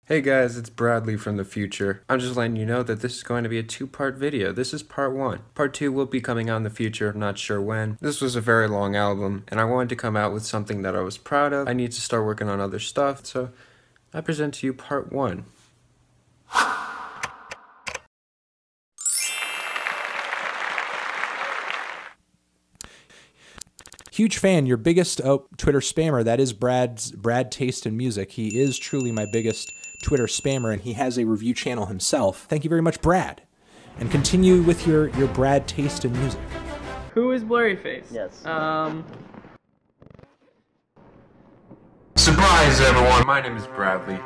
Hey guys, it's Bradley from the future. I'm just letting you know that this is going to be a two-part video. This is part one. Part two will be coming out in the future, I'm not sure when. This was a very long album, and I wanted to come out with something that I was proud of. I need to start working on other stuff, so I present to you part one. Huge fan, your biggest Twitter spammer. That is Brad Taste in Music. He is truly my biggest Twitter spammer, and he has a review channel himself. Thank you very much, Brad. And continue with your Brad Taste in Music. Who is Blurryface? Yes. Surprise everyone, my name is Bradley.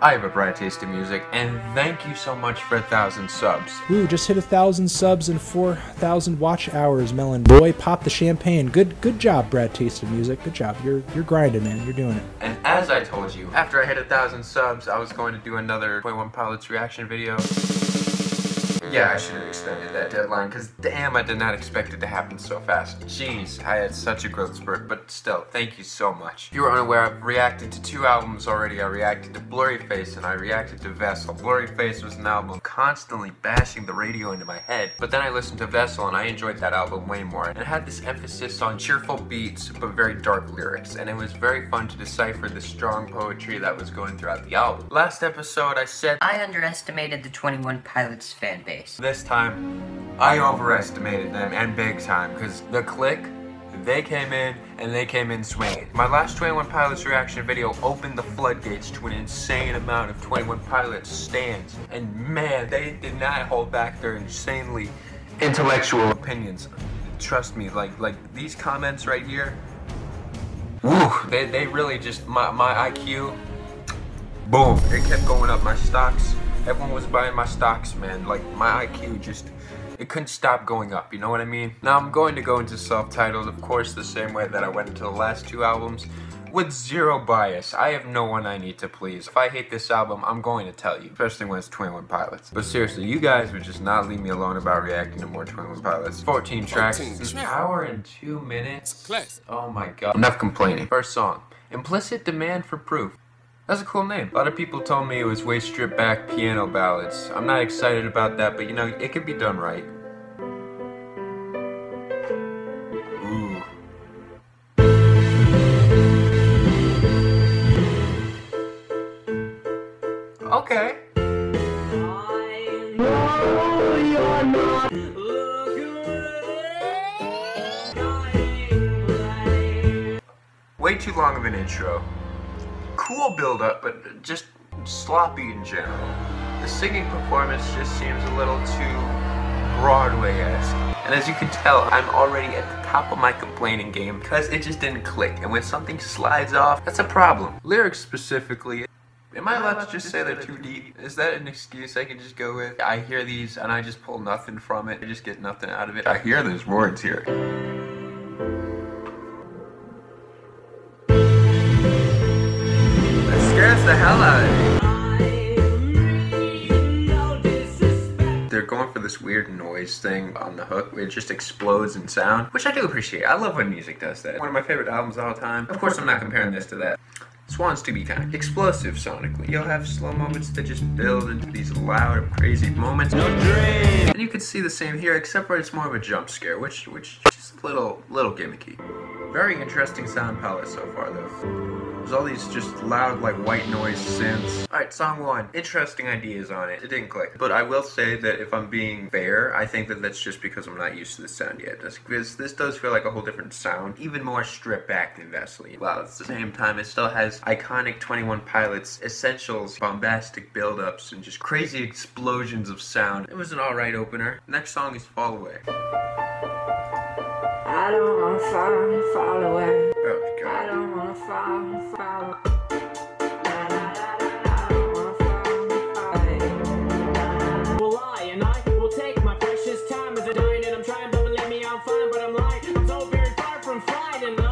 I have a bright taste in music, and thank you so much for 1,000 subs. Woo, just hit 1,000 subs and 4,000 watch hours, Melon Boy. Pop the champagne. Good job, Brad Taste in Music. Good job. You're grinding, man. You're doing it. And as I told you, after I hit 1,000 subs, I was going to do another 21 Pilots reaction video. Yeah, I should have extended that deadline, because damn, I did not expect it to happen so fast. Jeez, I had such a growth spurt, but still, thank you so much. If you were unaware, I've reacted to 2 albums already. I reacted to Blurryface, and I reacted to Vessel. Blurryface was an album constantly bashing the radio into my head, but then I listened to Vessel, and I enjoyed that album way more. And it had this emphasis on cheerful beats, but very dark lyrics, and it was very fun to decipher the strong poetry that was going throughout the album. Last episode, I said I underestimated the 21 Pilots fan base. This time, I overestimated them, and big time, because the Clique, they came in, and they came in swinging. My last 21 Pilots reaction video opened the floodgates to an insane amount of 21 Pilots stands, and man, they did not hold back their insanely intellectual opinions. Trust me, like these comments right here, woo, they really just, my IQ, boom, it kept going up. My stocks, everyone was buying my stocks, man. Like, my IQ just, it couldn't stop going up, you know what I mean? Now, I'm going to go into self-titled, of course, the same way that I went into the last 2 albums, with zero bias. I have no one I need to please. If I hate this album, I'm going to tell you, especially when it's 21 Pilots. But seriously, you guys would just not leave me alone about reacting to more 21 Pilots. 14 tracks, an hour and 2 minutes. Oh my god. Enough complaining. First song, Implicit Demand for Proof. That's a cool name. A lot of people told me it was way stripped back piano ballads. I'm not excited about that, but you know, it could be done right. Ooh. Okay. Way too long of an intro. Cool build-up, but just sloppy in general. The singing performance just seems a little too Broadway-esque. And as you can tell, I'm already at the top of my complaining game because it just didn't click. And when something slides off, that's a problem. Lyrics specifically, am I allowed to just say they're too deep? Is that an excuse I can just go with? I hear these and I just pull nothing from it. I just get nothing out of it. I hear those words here. Scares the hell out of me. They're going for this weird noise thing on the hook where it just explodes in sound, which I do appreciate. I love when music does that. One of my favorite albums of all time. Of course, I'm not comparing this to that. This wants to be kind of explosive sonically. You'll have slow moments that just build into these loud, crazy moments. No dream. And you can see the same here, except for it's more of a jump scare, which is just a little gimmicky. Very interesting sound palette so far, though. There's all these just loud, like, white noise synths. Alright, song 1. Interesting ideas on it. It didn't click. But I will say that if I'm being fair, I think that that's just because I'm not used to the sound yet. Because this does feel like a whole different sound. Even more stripped back than Vessel. While at the same time, it still has iconic 21 Pilots essentials, bombastic build-ups, and just crazy explosions of sound. It was an alright opener. Next song is Fall Away. I don't wanna fall away. Oh, God. I don't wanna fall away. Will I, and I will take my precious time as I dine, and I'm trying, but believe me, I'm fine, but I'm lying. I'm so very far from fine, and I...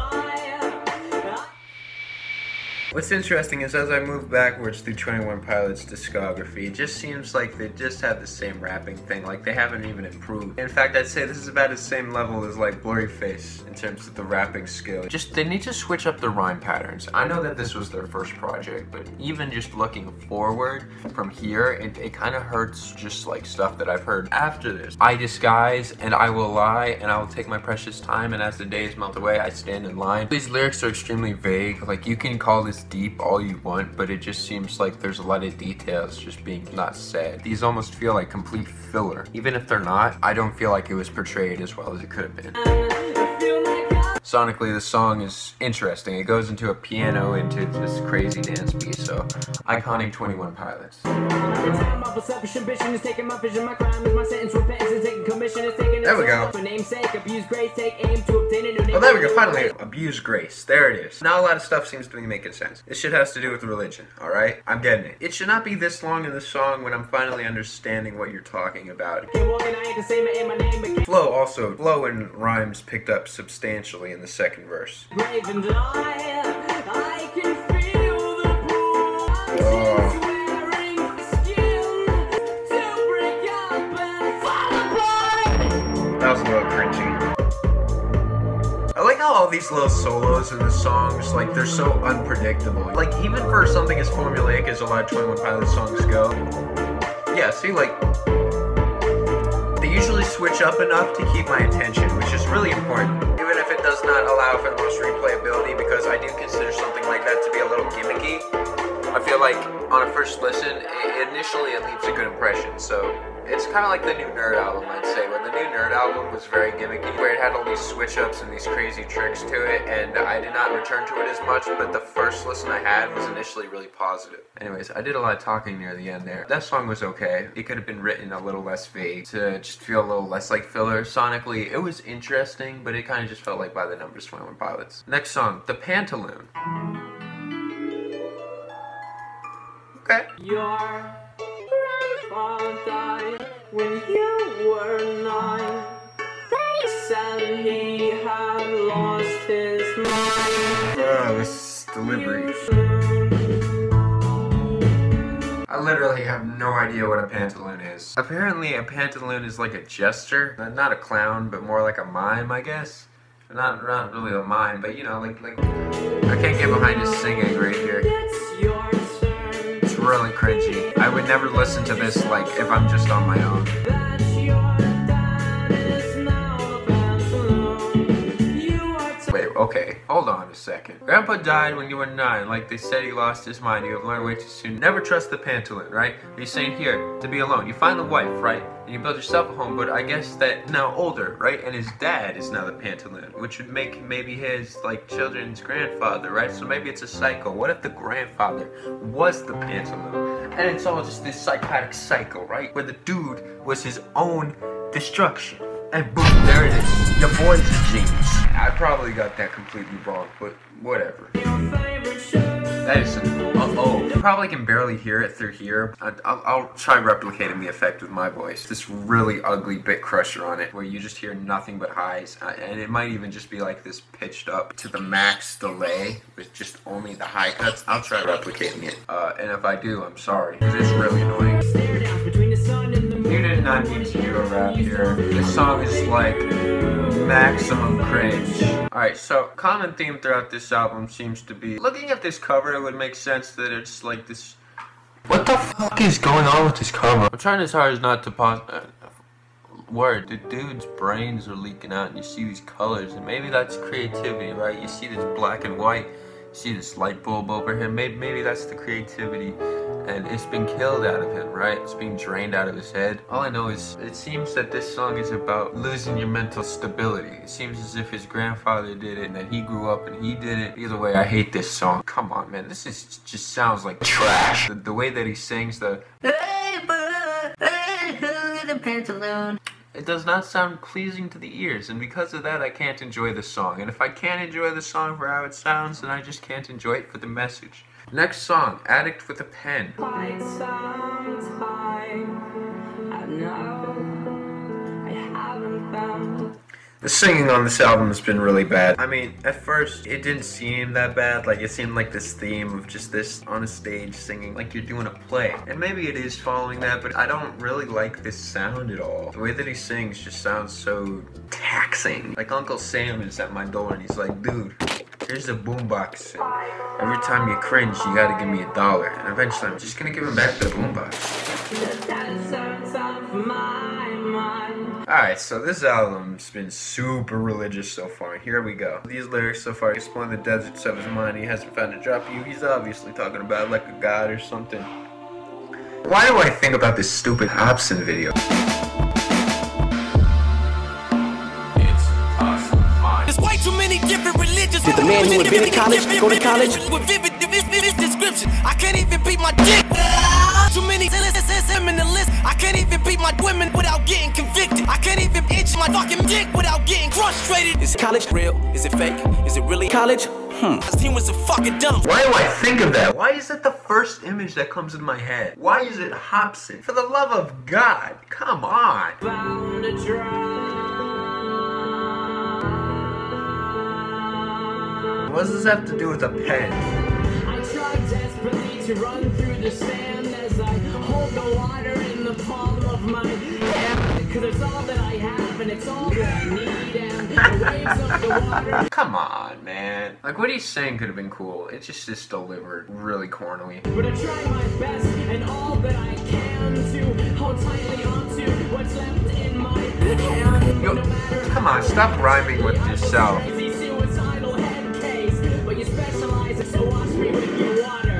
What's What's interesting is as I move backwards through 21 Pilots discography, it just seems like they just have the same rapping thing, like they haven't even improved. In fact, I'd say this is about the same level as like Blurryface in terms of the rapping skill. Just, they need to switch up the rhyme patterns. I know that this was their first project, but even just looking forward from here, it kind of hurts just like stuff that I've heard after this. I disguise and I will lie and I will take my precious time, and as the days melt away, I stand in line. These lyrics are extremely vague. Like, you can call this deep all you want, but it just seems like there's a lot of details just being not said. These almost feel like complete filler. Even if they're not, I don't feel like it was portrayed as well as it could have been. Sonically, the song is interesting. It goes into a piano, into this crazy dance beat, so iconic 21 Pilots. There we go. Oh, there we go, finally. Abuse grace. There it is. Now a lot of stuff seems to be making sense. This shit has to do with religion, alright? I'm getting it. It should not be this long in the song when I'm finally understanding what you're talking about. Flow and rhymes picked up substantially in the second verse. That was a little cringy. I like how all these little solos in the songs, like, they're so unpredictable. Like, even for something as formulaic as a lot of 21 Pilots songs go, yeah, see, like, they usually switch up enough to keep my attention, which is really important. Even if it does not allow for the most replayability, because I do consider something like that to be a little gimmicky. I feel like on a first listen, initially it leaves a good impression, so it's kind of like the new Nerd album, I'd say, where the new Nerd album was very gimmicky, where it had all these switch-ups and these crazy tricks to it, and I did not return to it as much, but the first listen I had was initially really positive. Anyways, I did a lot of talking near the end there. That song was okay. It could have been written a little less vague to just feel a little less like filler. Sonically, it was interesting, but it kind of just felt like by the numbers 21 Pilots. Next song, The Pantaloon. Okay. Your grandfather died when you were 9. They said he had lost his mind. Oh, this delivery. I literally have no idea what a pantaloon is. Apparently, a pantaloon is like a jester. Not a clown, but more like a mime, I guess. Not really a mime, but you know, like I can't get behind his singing right here. It's your turn. It's really cringy. I would never listen to this like if I'm just on my own. That your dad is now a pantaloon. You are Wait, okay, hold on a second. Grandpa died when you were 9, like they said he lost his mind. You have learned way too soon. Never trust the pantaloon, right? He's saying here, to be alone. You find a wife, right? And you build yourself a home, but I guess that now older, right? And his dad is now the pantaloon, which would make maybe his, like, children's grandfather, right? So maybe it's a cycle. What if the grandfather was the pantaloon? And it's all just this psychotic cycle, right? Where the dude was his own destruction. And boom, there it is. Your boy's a genius. I probably got that completely wrong, but whatever. That is some, you probably can barely hear it through here. I'll try replicating the effect with my voice. This really ugly bit crusher on it, where you just hear nothing but highs, and it might even just be like this pitched up to the max delay with just only the high cuts. I'll try replicating it, and if I do, I'm sorry, because it's really annoying. You did not need to do a rap here. This song is like maximum cringe. Alright, so common theme throughout this album seems to be, looking at this cover, it would make sense that it's like this. What the fuck is going on with this cover? I'm trying as hard as not to pause. Word, the dude's brains are leaking out and you see these colors, and maybe that's creativity, right? You see this black and white, you see this light bulb over him, maybe that's the creativity. And it's been killed out of him, right? It's being drained out of his head. All I know is, it seems that this song is about losing your mental stability. It seems as if his grandfather did it, and that he grew up and he did it. Either way, I hate this song. Come on, man. This is just sounds like trash. The way that he sings the Pantaloon. It does not sound pleasing to the ears, and because of that, I can't enjoy the song. And if I can't enjoy the song for how it sounds, then I just can't enjoy it for the message. Next song, Addict With A Pen. Quite some time. I know I haven't found. The singing on this album has been really bad. I mean, at first, it didn't seem that bad. Like, it seemed like this theme of just this on a stage singing like you're doing a play. And maybe it is following that, but I don't really like this sound at all. The way that he sings just sounds so taxing. Like Uncle Sam is at my door and he's like, dude, here's the boombox. Every time you cringe, you gotta give me $1. And eventually, I'm just gonna give him back the boombox. Alright, so this album's been super religious so far. Here we go. These lyrics so far, exploring the deserts of his mind, he hasn't found a drop you. He's obviously talking about like a god or something. Why do I think about this stupid Hobson video? There's way too many different religions. Did the man who invented college go to college? With vivid description, I can't even beat my dick. Too many in the list. I can't even beat my women without getting convicted. I can't even itch my fucking dick without getting frustrated. Is college real? Is it fake? Is it really college? This humans are fucking dumb. Why do I think of that? Why is it the first image that comes in my head? Why is it Hobson? For the love of God, come on. Bound to try. What does this have to do with a pen? I tried desperately to run through the sand as I hold the water in the palm of my hand. Cause it's all that I have and it's all that I need, and the waves of the water. Come on, man. Like, what he's saying could have been cool. It's just delivered really cornily. But I try my best and all that I can to hold tightly onto what's left in my hand. Yo, No matter come on, stop rhyming with yourself. crazy suicidal head case, but you specialize in so wash me with your water.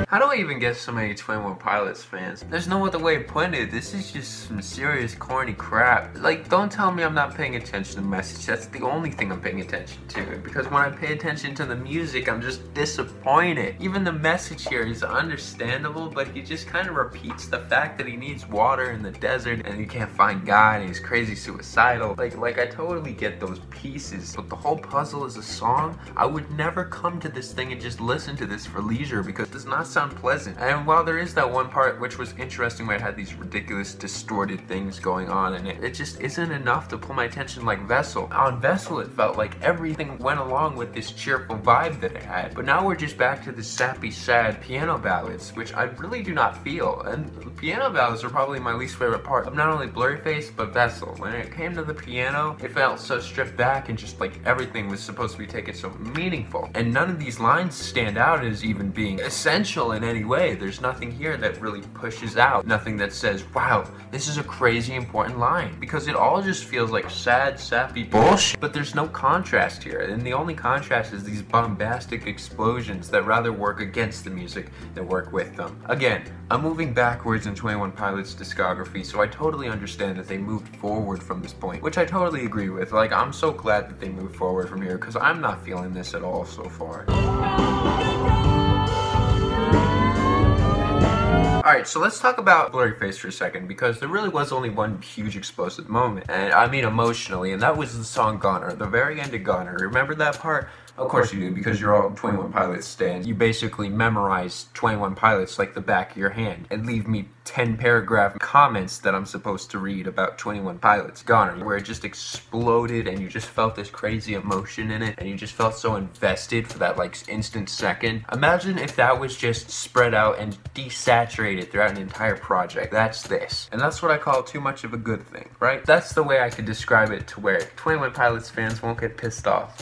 How do I even get so many 21 Pilots fans? There's no other way to put it. This is just some serious corny crap. Like, don't tell me I'm not paying attention to the message. That's the only thing I'm paying attention to. Because when I pay attention to the music, I'm just disappointed. Even the message here is understandable, but he just kind of repeats the fact that he needs water in the desert and he can't find God and he's crazy suicidal. Like I totally get those pieces, but the whole puzzle is a song. I would never come to this thing and just listen to this for leisure because it does not sound pleasant. And while there is that one part which was interesting where it had these ridiculous distorted things going on in it, it just isn't enough to pull my attention like Vessel. On Vessel it felt like everything went along with this cheerful vibe that it had, but now we're just back to the sappy, sad piano ballads, which I really do not feel. And the piano ballads are probably my least favorite part of not only Blurryface but Vessel. When it came to the piano, it felt so stripped back and just like everything was supposed to be taken so meaningful. And none of these lines stand out as even being essential in any way. There's nothing here that really pushes out. Nothing that says, wow, this is a crazy important line. Because it all just feels like sad, sappy bullshit. But there's no contrast here. And the only contrast is these bombastic explosions that rather work against the music than work with them. Again, I'm moving backwards in 21 Pilots' discography, so I totally understand that they moved forward from this point, which I totally agree with. Like, I'm so glad that they moved forward from here because I'm not feeling this at all so far. Alright, so let's talk about Blurryface for a second, because there really was only one huge explosive moment, and I mean emotionally, and that was the song Goner, the very end of Goner. Remember that part? Of course you do, because you're all 21 Pilots stands. You basically memorize 21 Pilots like the back of your hand, and leave me 10 paragraph comments that I'm supposed to read about 21 Pilots. Goner, where it just exploded and you just felt this crazy emotion in it, and you just felt so invested for that like instant second. Imagine if that was just spread out and desaturated throughout an entire project. That's this. And that's what I call too much of a good thing, right? That's the way I could describe it to where 21 Pilots fans won't get pissed off.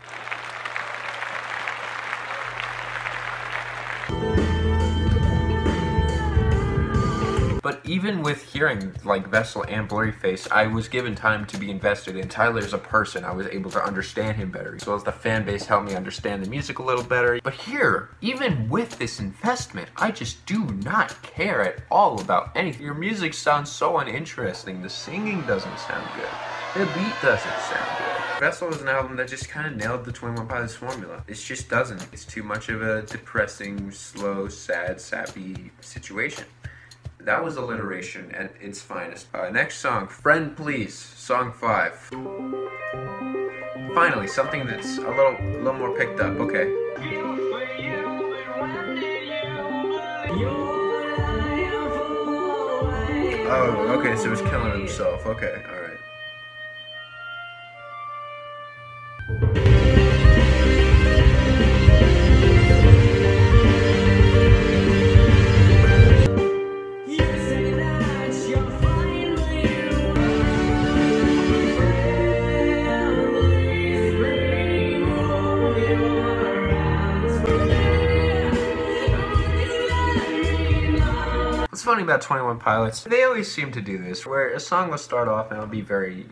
But even with hearing like Vessel and Blurryface, I was given time to be invested in Tyler as a person. I was able to understand him better, as well as the fan base helped me understand the music a little better. But here, even with this investment, I just do not care at all about anything. Your music sounds so uninteresting. The singing doesn't sound good. The beat doesn't sound good. Vessel is an album that just kind of nailed the 21 Pilots formula. It just doesn't. It's too much of a depressing, slow, sad, sappy situation. That was alliteration at its finest. Next song, Friend Please, song 5. Finally, something that's a little more picked up. Okay. Oh, okay, so he's killing himself. Okay, alright. What's funny about 21 Pilots, they always seem to do this, where a song will start off and it'll be very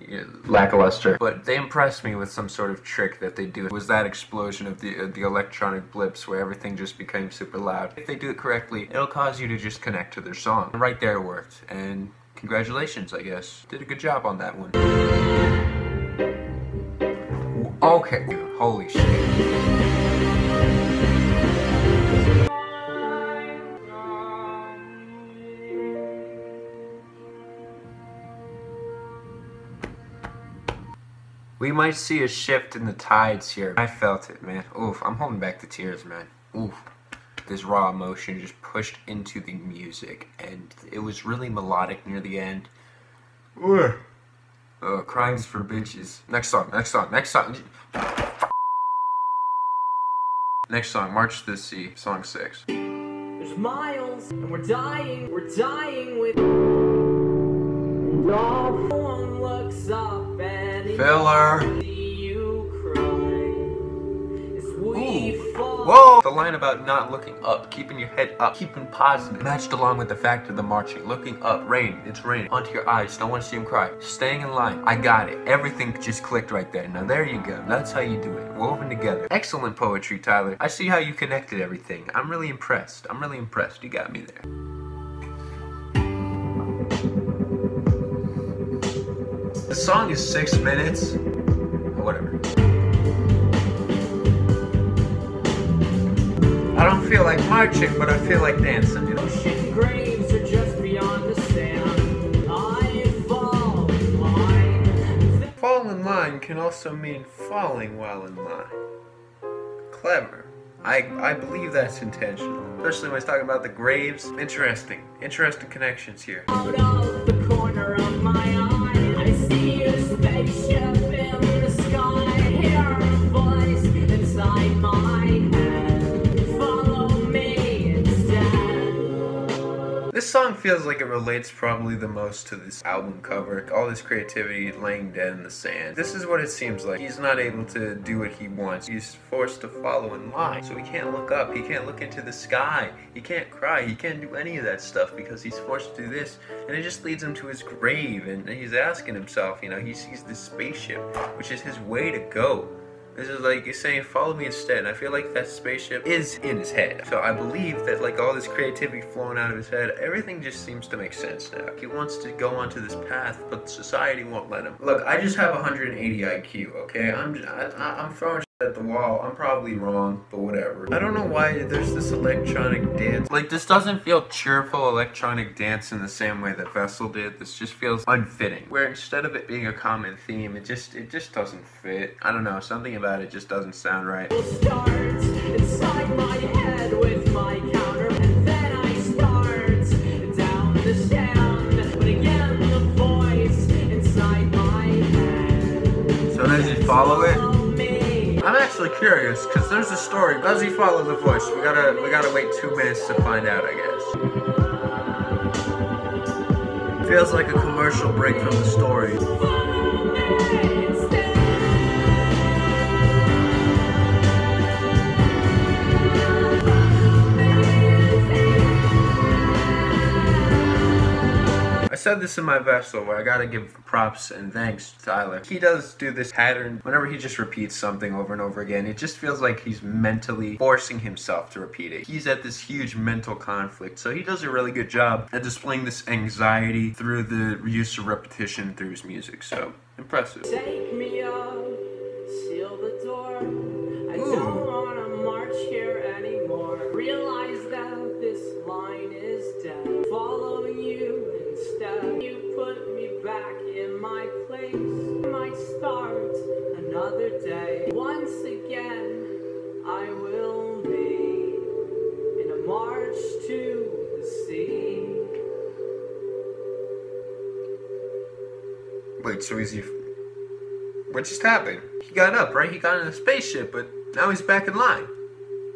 lackluster, but they impressed me with some sort of trick that they do. It was that explosion of the electronic blips where everything just became super loud. If they do it correctly, it'll cause you to just connect to their song. And right there it worked, and congratulations, I guess. Did a good job on that one. Okay, holy shit. We might see a shift in the tides here. I felt it, man. Oof, I'm holding back the tears, man. Oof. This raw emotion just pushed into the music, and it was really melodic near the end. Ooh. Crying's for bitches. Next song, next song, next song. Next song, March to the Sea, song 6. There's miles, and we're dying with. And all one looks up and Filler. You cry as we fall. Whoa! The line about not looking up, keeping your head up, keeping positive, matched along with the fact of the marching. Looking up, rain, it's raining. Onto your eyes, don't want to see him cry. Staying in line, I got it. Everything just clicked right there. Now there you go. That's how you do it. Woven together. Excellent poetry, Tyler. I see how you connected everything. I'm really impressed. I'm really impressed. You got me there. The song is 6 minutes. Whatever. I don't feel like marching, but I feel like dancing, you know? Ocean graves are just beyond the sand. I fall in line. Fall in line can also mean falling while in line. Clever. I believe that's intentional. Especially when he's talking about the graves. Interesting. Interesting connections here. Out of the corner of my eye, I see a spaceship in the sky. Hear a voice inside my head. Follow me instead. This song feels like it relates probably the most to this album cover. All this creativity laying dead in the sand. This is what it seems like. He's not able to do what he wants. He's forced to follow in line. So he can't look up. He can't look into the sky. He can't cry. He can't do any of that stuff because he's forced to do this. And it just leads him to his grave. And he's asking himself, you know, he sees this spaceship, which is his way to go. This is like he's saying, follow me instead. And I feel like that spaceship is in his head. So I believe that like all this creativity flowing out of his head, everything just seems to make sense now. He wants to go onto this path, but society won't let him. Look, I just have 180 IQ, okay? I'm throwing at the wall. I'm probably wrong, but whatever. I don't know why there's this electronic dance. Like, this doesn't feel cheerful electronic dance in the same way that Vessel did. This just feels unfitting. Where instead of it being a common theme, it just doesn't fit. I don't know, something about it just doesn't sound right. Start inside my head with my counter, and then I start down the sound. But again, the voice inside my head. So does he follow it? I'm actually curious, because there's a story. Does he follow the voice? We gotta wait 2 minutes to find out, I guess. Feels like a commercial break from the story. I said this in my Vessel where I gotta give props and thanks to Tyler. He does do this pattern whenever he just repeats something over and over again. It just feels like he's mentally forcing himself to repeat it. He's at this huge mental conflict, so he does a really good job at displaying this anxiety through the use of repetition through his music, so impressive. Take me up, seal the door. I don't wanna march here anymore. Realize that this line is dead. Follow you instead. You put me back in my place. I might start another day. Once again, I will be in a march to the sea. Wait, so is he... What just happened? He got up, right? He got in a spaceship, but now he's back in line.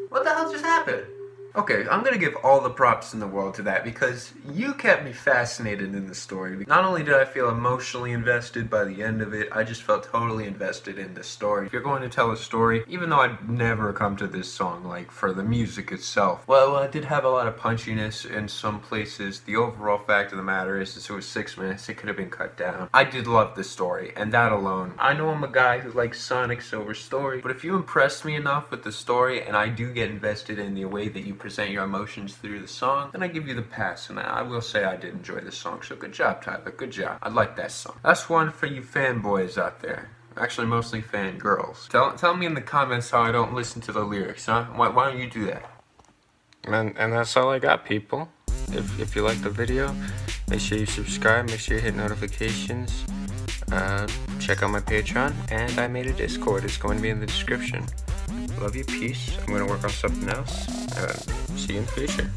What the hell just happened? Okay, I'm gonna give all the props in the world to that because you kept me fascinated in the story. Not only did I feel emotionally invested by the end of it, I just felt totally invested in the story. If you're going to tell a story, even though I'd never come to this song, like, for the music itself, well, I did have a lot of punchiness in some places. The overall fact of the matter is it was 6 minutes. It could have been cut down. I did love the story, and that alone. I know I'm a guy who likes Sonic Silver's story, but if you impress me enough with the story, and I do get invested in the way that you present your emotions through the song, then I give you the pass, and I will say I did enjoy the song, so good job, Tyler, good job. I like that song. That's one for you fanboys out there. Actually, mostly fangirls. Tell me in the comments how I don't listen to the lyrics, huh? Why don't you do that? And that's all I got, people. If you like the video, make sure you subscribe, make sure you hit notifications, check out my Patreon, and I made a Discord. It's going to be in the description. Love you, peace. I'm going to work on something else. See you in the future.